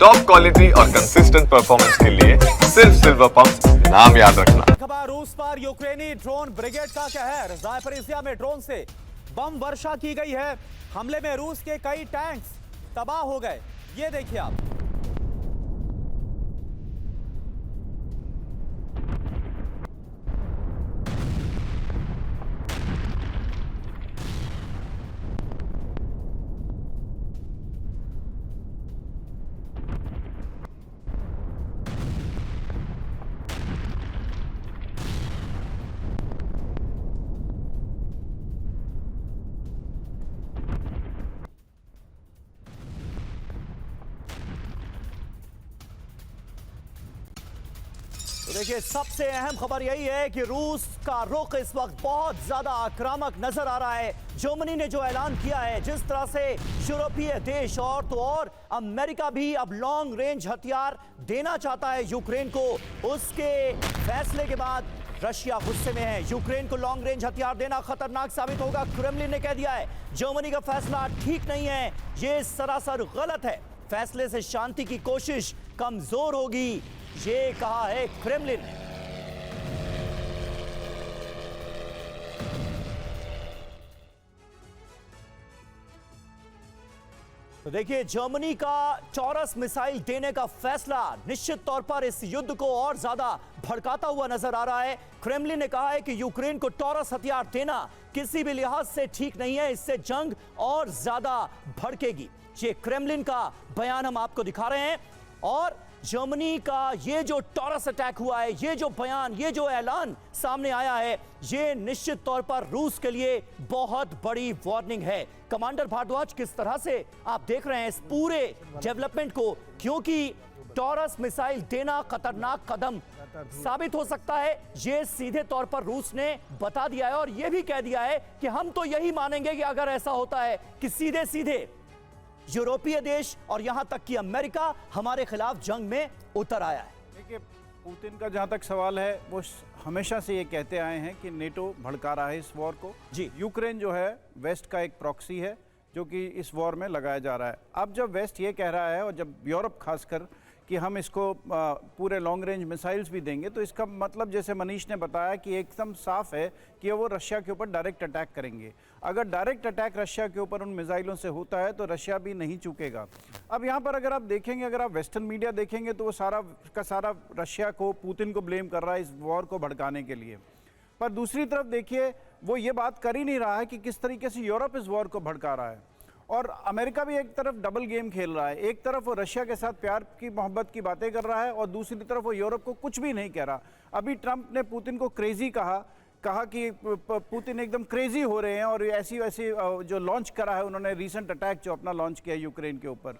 Top quality और consistent performance के लिए सिर्फ सिल्वर पंप नाम याद रखना। खबर रूस पर यूक्रेनी ड्रोन ब्रिगेड का कहर। ज़ापोरिज़िया में ड्रोन से बम वर्षा की गई है। हमले में रूस के कई टैंक्स तबाह हो गए। ये देखिए आप। तो देखिए, सबसे अहम खबर यही है कि रूस का रुख इस वक्त बहुत ज्यादा आक्रामक नजर आ रहा है। जर्मनी ने जो ऐलान किया है, जिस तरह से यूरोपीय देश और तो और अमेरिका भी अब लॉन्ग रेंज हथियार देना चाहता है यूक्रेन को, उसके फैसले के बाद रशिया गुस्से में है। यूक्रेन को लॉन्ग रेंज हथियार देना खतरनाक साबित होगा, क्रेमलिन ने कह दिया है। जर्मनी का फैसला ठीक नहीं है, ये सरासर गलत है। फैसले से शांति की कोशिश कमजोर होगी, ये कहा है क्रेमलिन ने। तो देखिए, जर्मनी का टॉरस मिसाइल देने का फैसला निश्चित तौर पर इस युद्ध को और ज्यादा भड़काता हुआ नजर आ रहा है। क्रेमलिन ने कहा है कि यूक्रेन को टॉरस हथियार देना किसी भी लिहाज से ठीक नहीं है, इससे जंग और ज्यादा भड़केगी। ये क्रेमलिन का बयान हम आपको दिखा रहे हैं। और जर्मनी का ये जो टॉरस अटैक हुआ है, ये जो बयान, ये जो ऐलान सामने आया है, ये निश्चित तौर पर रूस के लिए बहुत बड़ी वार्निंग है। कमांडर भारद्वाज, किस तरह से आप देख रहे हैं इस पूरे डेवलपमेंट को, क्योंकि टॉरस मिसाइल देना खतरनाक कदम साबित हो सकता है, ये सीधे तौर पर रूस ने बता दिया है और ये भी कह दिया है कि हम तो यही मानेंगे कि अगर ऐसा होता है कि सीधे सीधे यूरोपीय देश और यहां तक कि अमेरिका हमारे खिलाफ जंग में उतर आया है। देखिए, पुतिन का जहां तक सवाल है, वो हमेशा से ये कहते आए हैं कि नेटो भड़का रहा है इस वॉर को। जी, यूक्रेन जो है वेस्ट का एक प्रॉक्सी है जो कि इस वॉर में लगाया जा रहा है। अब जब वेस्ट ये कह रहा है और जब यूरोप खासकर कि हम इसको पूरे लॉन्ग रेंज मिसाइल्स भी देंगे, तो इसका मतलब जैसे मनीष ने बताया कि एकदम साफ है कि वो रशिया के ऊपर डायरेक्ट अटैक करेंगे। अगर डायरेक्ट अटैक रशिया के ऊपर उन मिसाइलों से होता है तो रशिया भी नहीं चूकेगा। अब यहाँ पर अगर आप देखेंगे, अगर आप वेस्टर्न मीडिया देखेंगे, तो वो सारा का सारा रशिया को, पुतिन को ब्लेम कर रहा है इस वॉर को भड़काने के लिए। पर दूसरी तरफ देखिए, वो ये बात कर ही नहीं रहा है कि किस तरीके से यूरोप इस वॉर को भड़का रहा है। और अमेरिका भी एक तरफ डबल गेम खेल रहा है। एक तरफ वो रशिया के साथ प्यार की मोहब्बत की बातें कर रहा है और दूसरी तरफ वो यूरोप को कुछ भी नहीं कह रहा। अभी ट्रंप ने पुतिन को क्रेजी कहा कि पुतिन एकदम क्रेजी हो रहे हैं और ऐसी वैसी जो लॉन्च करा है उन्होंने, रीसेंट अटैक जो अपना लॉन्च किया यूक्रेन के ऊपर।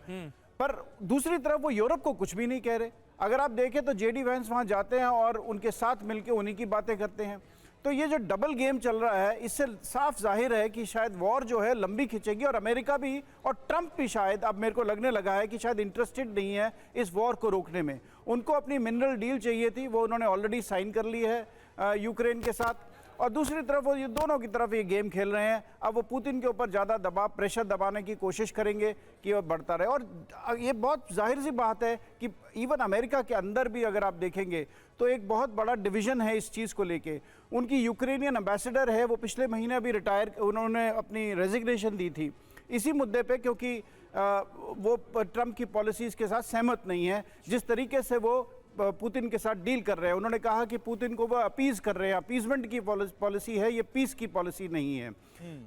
पर दूसरी तरफ वो यूरोप को कुछ भी नहीं कह रहे। अगर आप देखें तो जेडी वैंस वहाँ जाते हैं और उनके साथ मिलकर उन्हीं की बातें करते हैं। तो ये जो डबल गेम चल रहा है, इससे साफ जाहिर है कि शायद वॉर जो है लंबी खिंचेगी और अमेरिका भी और ट्रंप भी शायद, अब मेरे को लगने लगा है कि शायद इंटरेस्टेड नहीं है इस वॉर को रोकने में। उनको अपनी मिनरल डील चाहिए थी, वो उन्होंने ऑलरेडी साइन कर ली है यूक्रेन के साथ। और दूसरी तरफ वो ये दोनों की तरफ ये गेम खेल रहे हैं। अब वो पुतिन के ऊपर ज़्यादा दबाव, प्रेशर दबाने की कोशिश करेंगे कि वो बढ़ता रहे। और ये बहुत जाहिर सी बात है कि इवन अमेरिका के अंदर भी अगर आप देखेंगे तो एक बहुत बड़ा डिवीज़न है इस चीज़ को लेके। उनकी यूक्रेनियन एम्बेसडर है, वो पिछले महीने अभी रिटायर, उन्होंने अपनी रेजिग्नेशन दी थी इसी मुद्दे पे, क्योंकि वो ट्रंप की पॉलिसीज़ के साथ सहमत नहीं है जिस तरीके से वो पुतिन के साथ डील कर रहे हैं। उन्होंने कहा कि पुतिन को वो अपीज कर रहे हैं, अपीजमेंट की पॉलिसी है, ये पीस की पॉलिसी नहीं है।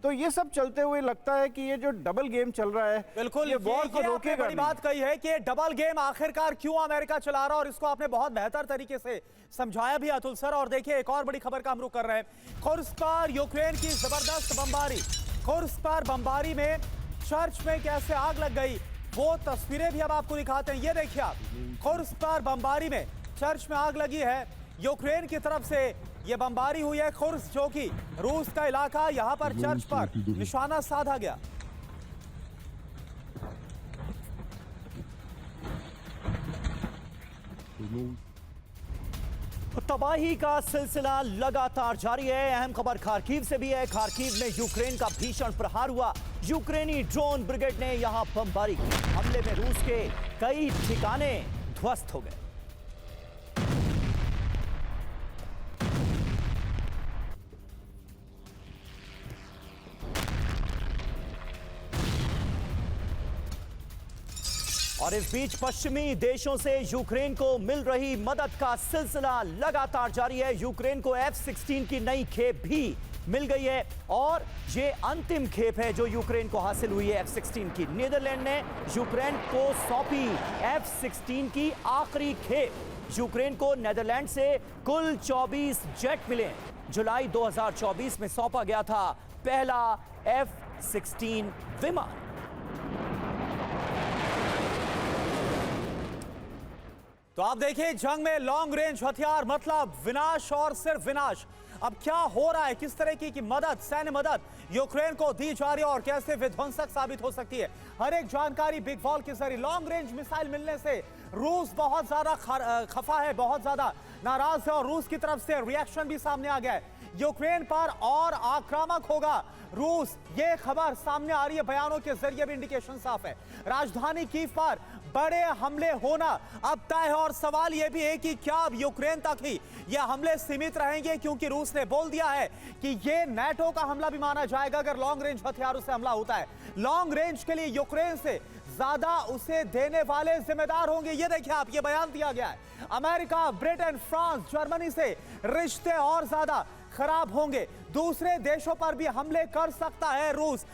तो ये सब चलते हुए लगता है कि ये जो डबल गेम चल रहा है, बिल्कुल ये वॉर को रोकेगा। बड़ी बात कही है कि डबल गेम आखिरकार क्यों अमेरिका चला रहा है, और इसको आपने बहुत बेहतर तरीके से समझाया भी अतुल सर। और देखिए, एक और बड़ी खबर का हम रुख कर रहे हैं। खुर्स पर यूक्रेन की जबरदस्त बमबारी। खुर्स पर बमबारी में चर्च में कैसे आग लग गई, वो तस्वीरें भी अब आपको दिखाते हैं। ये देखिए आप, खुर्स पर बमबारी में चर्च में आग लगी है। यूक्रेन की तरफ से ये बमबारी हुई है। खुर्स जो कि रूस का इलाका, यहां पर चर्च पर निशाना साधा गया। तबाही का सिलसिला लगातार जारी है। अहम खबर खार्किव से भी है। खार्किव में यूक्रेन का भीषण प्रहार हुआ। यूक्रेनी ड्रोन ब्रिगेड ने यहां बमबारी की। हमले में रूस के कई ठिकाने ध्वस्त हो गए। और इस बीच पश्चिमी देशों से यूक्रेन को मिल रही मदद का सिलसिला लगातार जारी है। यूक्रेन को F-16 की नई खेप भी मिल गई है और ये अंतिम खेप है जो यूक्रेन को हासिल हुई है F-16 की। नीदरलैंड ने यूक्रेन को सौंपी F-16 की आखिरी खेप। यूक्रेन को नीदरलैंड से कुल 24 जेट मिले। जुलाई 2024 में सौंपा गया था पहला F-16 विमान। तो आप देखिए, जंग में लॉन्ग रेंज हथियार मतलब विनाश और सिर्फ विनाश। अब क्या हो रहा है, किस तरह की मदद, सैन्य मदद यूक्रेन को दी जा रही है और कैसे विध्वंसक साबित हो सकती है, हर एक जानकारी बिग वॉल के जरिए। लॉन्ग रेंज मिसाइल मिलने से रूस बहुत ज्यादा खफा है, बहुत ज्यादा नाराज है और रूस की तरफ से रिएक्शन भी सामने आ गया है। यूक्रेन पर और आक्रामक होगा रूस, ये खबर सामने आ रही है। बयानों के जरिए भी इंडिकेशन साफ है। राजधानी कीव पर बड़े हमले होना अब तय है और सवाल यह भी है कि क्या अब यूक्रेन तक ही यह हमले सीमित रहेंगे, क्योंकि रूस ने बोल दिया है कि यह नेटो का हमला भी माना जाएगा अगर लॉन्ग रेंज हथियारों से हमला होता है। लॉन्ग रेंज के लिए यूक्रेन से ज्यादा उसे देने वाले जिम्मेदार होंगे। ये देखिए आप, ये बयान दिया गया है। अमेरिका, ब्रिटेन, फ्रांस, जर्मनी से रिश्ते और ज्यादा खराब होंगे। दूसरे देशों पर भी हमले कर सकता है रूस।